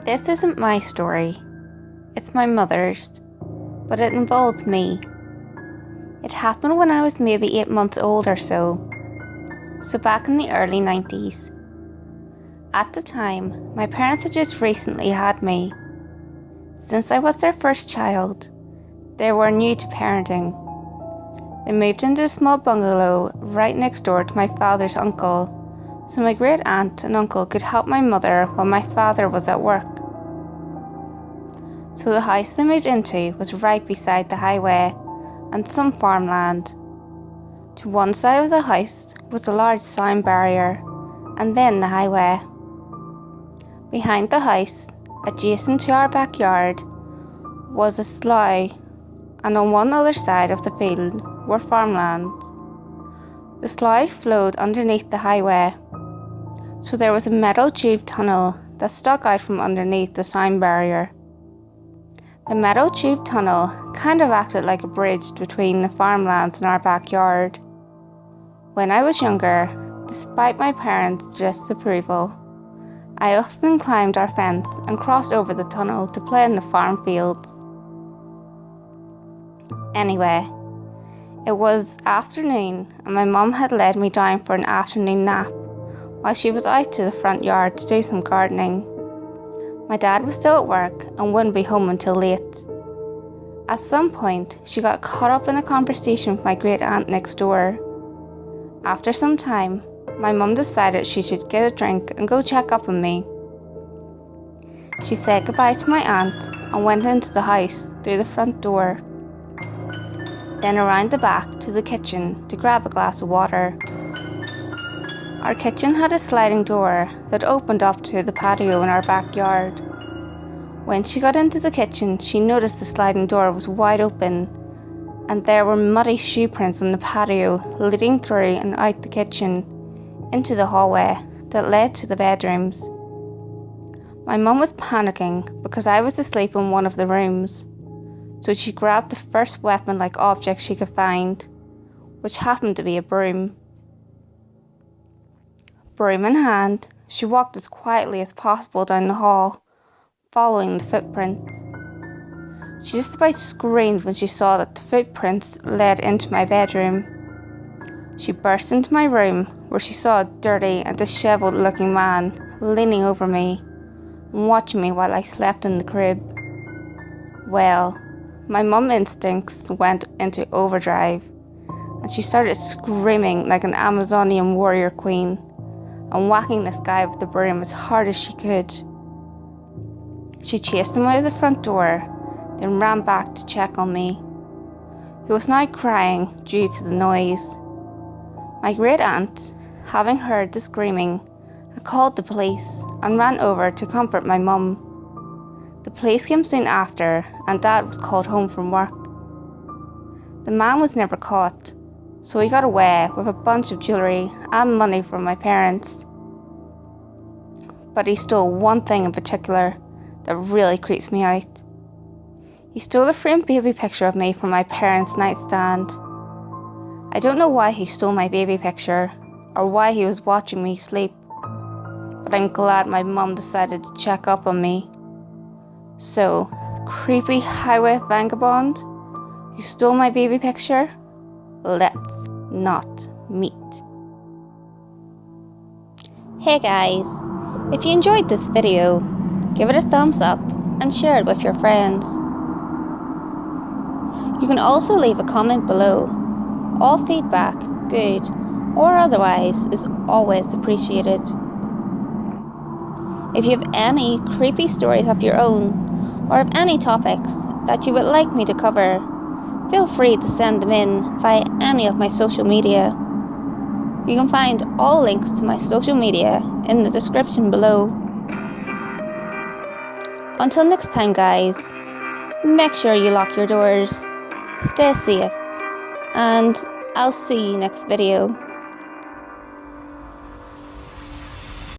This isn't my story, it's my mother's, but it involves me. It happened when I was maybe 8 months old or so back in the early 90s. At the time, my parents had just recently had me. Since I was their first child, they were new to parenting. They moved into a small bungalow right next door to my father's uncle, so my great aunt and uncle could help my mother while my father was at work. So the house they moved into was right beside the highway and some farmland. To one side of the house was a large sound barrier, and then the highway. Behind the house, adjacent to our backyard, was a slough, and on one other side of the field were farmlands. The slough flowed underneath the highway, so there was a metal tube tunnel that stuck out from underneath the sound barrier. The metal tube tunnel kind of acted like a bridge between the farmlands and our backyard. When I was younger, despite my parents' disapproval, I often climbed our fence and crossed over the tunnel to play in the farm fields. Anyway, it was afternoon and my mum had led me down for an afternoon nap while she was out to the front yard to do some gardening. My dad was still at work and wouldn't be home until late. At some point, she got caught up in a conversation with my great aunt next door. After some time, my mum decided she should get a drink and go check up on me. She said goodbye to my aunt and went into the house through the front door, then around the back to the kitchen to grab a glass of water. Our kitchen had a sliding door that opened up to the patio in our backyard. When she got into the kitchen, she noticed the sliding door was wide open, and there were muddy shoe prints on the patio leading through and out the kitchen into the hallway that led to the bedrooms. My mum was panicking because I was asleep in one of the rooms, so she grabbed the first weapon-like object she could find, which happened to be a broom. Broom in hand, she walked as quietly as possible down the hall, following the footprints. She just about screamed when she saw that the footprints led into my bedroom. She burst into my room, where she saw a dirty and dishevelled-looking man leaning over me and watching me while I slept in the crib. Well, my mum's instincts went into overdrive, and she started screaming like an Amazonian warrior queen and whacking this guy with the broom as hard as she could. She chased him out of the front door, then ran back to check on me, who was now crying due to the noise. My great aunt, having heard the screaming, had called the police and ran over to comfort my mum. The police came soon after, and Dad was called home from work. The man was never caught, so he got away with a bunch of jewellery and money from my parents. But he stole one thing in particular that really creeps me out. He stole a framed baby picture of me from my parents' nightstand. I don't know why he stole my baby picture, or why he was watching me sleep, but I'm glad my mum decided to check up on me. So, creepy highway vagabond who stole my baby picture, let's not meet. Hey guys, if you enjoyed this video, give it a thumbs up and share it with your friends. You can also leave a comment below. All feedback, good or otherwise, is always appreciated. If you have any creepy stories of your own, or have any topics that you would like me to cover, feel free to send them in via any of my social media. You can find all links to my social media in the description below. Until next time guys, make sure you lock your doors, stay safe, and I'll see you next video.